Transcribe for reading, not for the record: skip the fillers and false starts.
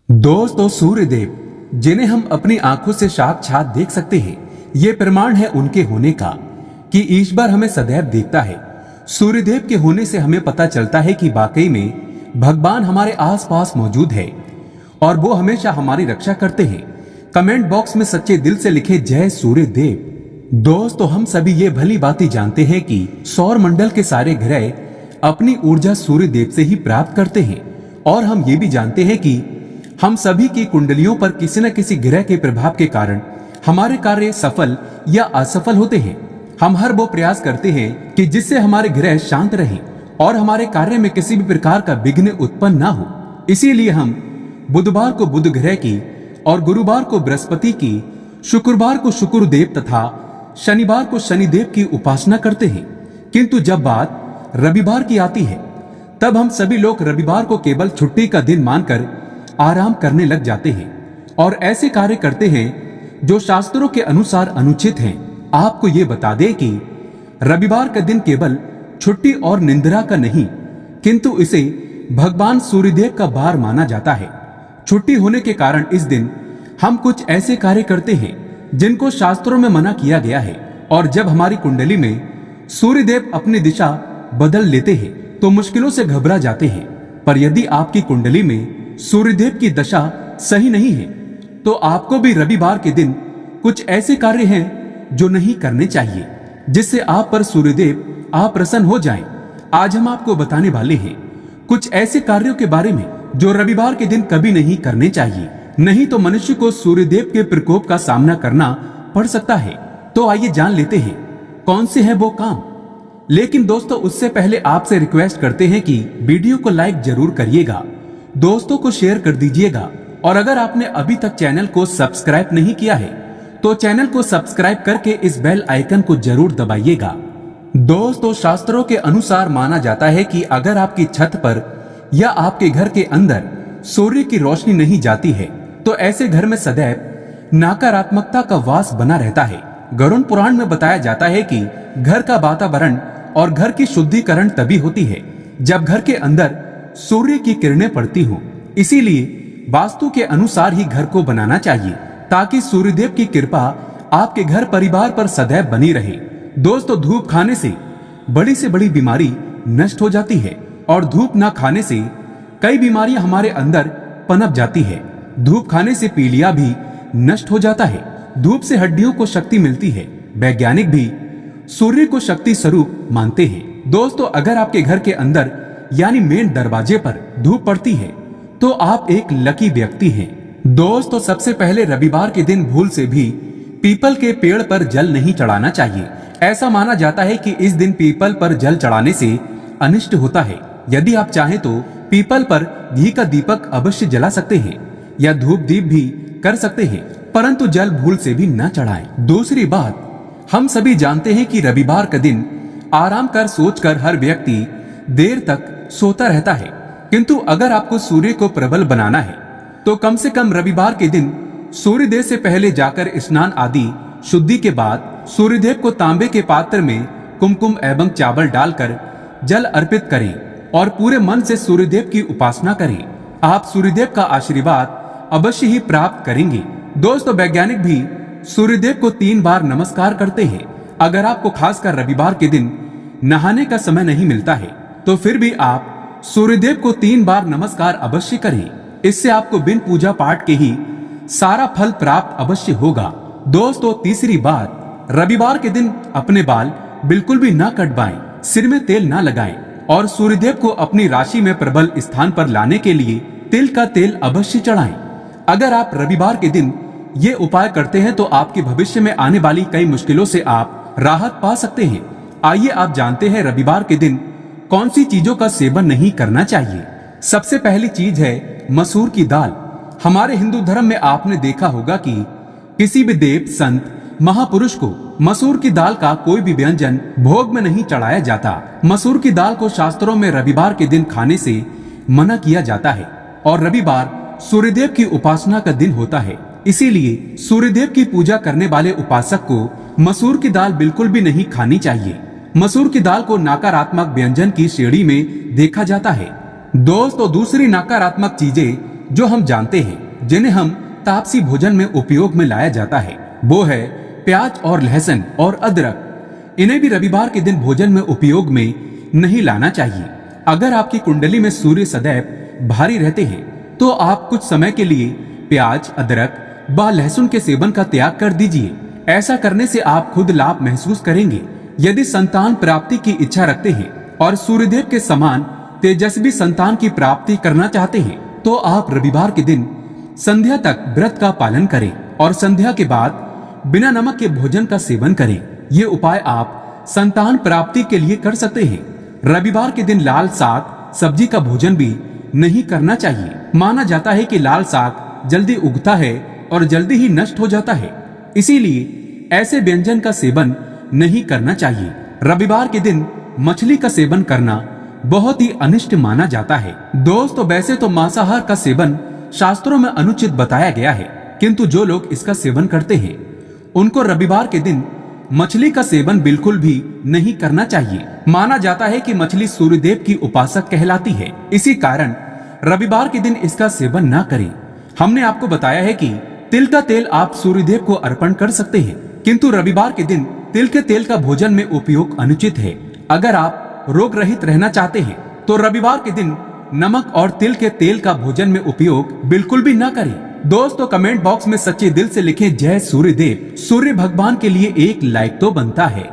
दोस्तों, सूर्यदेव जिन्हें हम अपनी आंखों से साक्षात देख सकते हैं, ये प्रमाण है उनके होने का कि ईश्वर हमें सदैव देखता है। सूर्यदेव के होने से हमें पता चलता है कि वाकई में भगवान हमारे आसपास मौजूद है और वो हमेशा हमारी रक्षा करते हैं। कमेंट बॉक्स में सच्चे दिल से लिखे जय सूर्यदेव। दोस्तों, हम सभी ये भली बातें जानते हैं कि सौर मंडल के सारे ग्रह अपनी ऊर्जा सूर्यदेव से ही प्राप्त करते हैं और हम ये भी जानते हैं कि हम सभी की कुंडलियों पर किसी न किसी ग्रह के प्रभाव के कारण हमारे कार्य सफल या असफल होते हैं। हम हर वो प्रयास करते हैं कि जिससे हमारे ग्रह शांत रहें और हमारे कार्य में किसी भी प्रकार का विघ्न उत्पन्न ना हो। इसीलिए हम बुधवार को बुध ग्रह की और गुरुवार को बृहस्पति की, शुक्रवार को शुक्रदेव तथा शनिवार को शनिदेव की उपासना करते हैं। किंतु जब बात रविवार की आती है, तब हम सभी लोग रविवार को केवल छुट्टी का दिन मानकर आराम करने लग जाते हैं और ऐसे कार्य करते हैं जो शास्त्रों के अनुसार अनुचित हैं। आपको ये बता दें कि रविवार का दिन केवल छुट्टी और निंद्रा का नहीं, किंतु इसे भगवान सूर्यदेव का वार माना जाता है। छुट्टी होने के कारण इस दिन हम कुछ ऐसे कार्य करते हैं जिनको शास्त्रों में मना किया गया है। और जब हमारी कुंडली में सूर्यदेव अपनी दिशा बदल लेते हैं तो मुश्किलों से घबरा जाते हैं। पर यदि आपकी कुंडली में सूर्यदेव की दशा सही नहीं है तो आपको भी रविवार के दिन कुछ ऐसे कार्य हैं जो नहीं करने चाहिए, जिससे आप पर सूर्यदेव अप्रसन्न हो जाएं। आज हम आपको बताने वाले हैं कुछ ऐसे कार्यों के बारे में जो रविवार के दिन कभी नहीं करने चाहिए, नहीं तो मनुष्य को सूर्यदेव के प्रकोप का सामना करना पड़ सकता है। तो आइए जान लेते हैं कौन से हैं वो काम। लेकिन दोस्तों, उससे पहले आपसे रिक्वेस्ट करते हैं कि वीडियो को लाइक जरूर करिएगा, दोस्तों को शेयर कर दीजिएगा और अगर आपने अभी तक चैनल को सब्सक्राइब नहीं किया है तो चैनल को सब्सक्राइब करके इस बेल आइकन को जरूर दबाइएगा। दोस्तों, शास्त्रों के अनुसार माना जाता है कि अगर आपकी छत पर या आपके घर के अंदर सूर्य की रोशनी नहीं जाती है तो ऐसे घर में सदैव नकारात्मकता का वास बना रहता है। गरुड़ पुराण में बताया जाता है कि घर का वातावरण और घर की शुद्धिकरण तभी होती है जब घर के अंदर सूर्य की किरणें पड़ती हों। इसीलिए वास्तु के अनुसार ही घर को बनाना चाहिए ताकि सूर्यदेव की कृपा आपके घर परिवार पर सदैव बनी रहे। दोस्तों, धूप खाने से बड़ी से बड़ी बीमारी नष्ट हो जाती है और धूप ना खाने से कई बीमारियां हमारे अंदर पनप जाती है। धूप खाने से पीलिया भी नष्ट हो जाता है। धूप से हड्डियों को शक्ति मिलती है। वैज्ञानिक भी सूर्य को शक्ति स्वरूप मानते हैं। दोस्तों, अगर आपके घर के अंदर यानी मेन दरवाजे पर धूप पड़ती है तो आप एक लकी व्यक्ति हैं। दोस्तों, सबसे पहले रविवार के दिन भूल से भी पीपल के पेड़ पर जल नहीं चढ़ाना चाहिए। ऐसा माना जाता है कि इस दिन पीपल पर जल चढ़ाने से अनिष्ट होता है। यदि आप चाहें तो पीपल पर घी का दीपक अवश्य जला सकते हैं या धूप दीप भी कर सकते हैं, परंतु जल भूल से भी न चढ़ाएं। दूसरी बात, हम सभी जानते हैं कि रविवार का दिन आराम कर सोचकर हर व्यक्ति देर तक सोता रहता है, किंतु अगर आपको सूर्य को प्रबल बनाना है तो कम से कम रविवार के दिन सूर्यदेव से पहले जाकर स्नान आदि शुद्धि के बाद सूर्यदेव को तांबे के पात्र में कुमकुम एवं चावल डालकर जल अर्पित करें और पूरे मन से सूर्यदेव की उपासना करें। आप सूर्यदेव का आशीर्वाद अवश्य ही प्राप्त करेंगे। दोस्तों, वैज्ञानिक भी सूर्यदेव को 3 बार नमस्कार करते हैं। अगर आपको खासकर रविवार के दिन नहाने का समय नहीं मिलता है तो फिर भी आप सूर्यदेव को 3 बार नमस्कार अवश्य करें। इससे आपको बिन पूजा पाठ के ही सारा फल प्राप्त अवश्य होगा। दोस्तों, तीसरी बात, रविवार के दिन अपने बाल बिल्कुल भी ना कटवाएं, सिर में तेल ना लगाएं और सूर्यदेव को अपनी राशि में प्रबल स्थान पर लाने के लिए तिल का तेल अवश्य चढ़ाएं। अगर आप रविवार के दिन ये उपाय करते हैं तो आपके भविष्य में आने वाली कई मुश्किलों से आप राहत पा सकते हैं। आइए आप जानते हैं रविवार के दिन कौन सी चीजों का सेवन नहीं करना चाहिए। सबसे पहली चीज है मसूर की दाल। हमारे हिंदू धर्म में आपने देखा होगा कि किसी भी देव, संत, महापुरुष को मसूर की दाल का कोई भी व्यंजन भोग में नहीं चढ़ाया जाता। मसूर की दाल को शास्त्रों में रविवार के दिन खाने से मना किया जाता है और रविवार सूर्यदेव की उपासना का दिन होता है। इसीलिए सूर्यदेव की पूजा करने वाले उपासक को मसूर की दाल बिल्कुल भी नहीं खानी चाहिए। मसूर की दाल को नकारात्मक व्यंजन की श्रेणी में देखा जाता है। दोस्तों, दूसरी नकारात्मक चीजें जो हम जानते हैं, जिन्हें हम तापसी भोजन में उपयोग में लाया जाता है, वो है प्याज और लहसुन और अदरक। इन्हें भी रविवार के दिन भोजन में उपयोग में नहीं लाना चाहिए। अगर आपकी कुंडली में सूर्य सदैव भारी रहते हैं तो आप कुछ समय के लिए प्याज, अदरक व लहसुन के सेवन का त्याग कर दीजिए। ऐसा करने से आप खुद लाभ महसूस करेंगे। यदि संतान प्राप्ति की इच्छा रखते हैं और सूर्यदेव के समान तेजस्वी संतान की प्राप्ति करना चाहते हैं तो आप रविवार के दिन संध्या तक व्रत का पालन करें और संध्या के बाद बिना नमक के भोजन का सेवन करें। ये उपाय आप संतान प्राप्ति के लिए कर सकते हैं। रविवार के दिन लाल साग सब्जी का भोजन भी नहीं करना चाहिए। माना जाता है कि लाल साग जल्दी उगता है और जल्दी ही नष्ट हो जाता है, इसीलिए ऐसे व्यंजन का सेवन नहीं करना चाहिए। रविवार के दिन मछली का सेवन करना बहुत ही अनिष्ट माना जाता है। दोस्तों, वैसे तो मांसाहार का सेवन शास्त्रों में अनुचित बताया गया है, किंतु जो लोग इसका सेवन करते हैं उनको रविवार के दिन मछली का सेवन बिल्कुल भी नहीं करना चाहिए। माना जाता है कि मछली सूर्यदेव की उपासक कहलाती है, इसी कारण रविवार के दिन इसका सेवन न करें। हमने आपको बताया है कि तिल का तेल आप सूर्यदेव को अर्पण कर सकते हैं, किंतु रविवार के दिन तिल के तेल का भोजन में उपयोग अनुचित है। अगर आप रोग रहित रहना चाहते हैं तो रविवार के दिन नमक और तिल के तेल का भोजन में उपयोग बिल्कुल भी न करें। दोस्तों, कमेंट बॉक्स में सच्चे दिल से लिखें जय सूर्यदेव। सूर्य भगवान के लिए एक लाइक तो बनता है।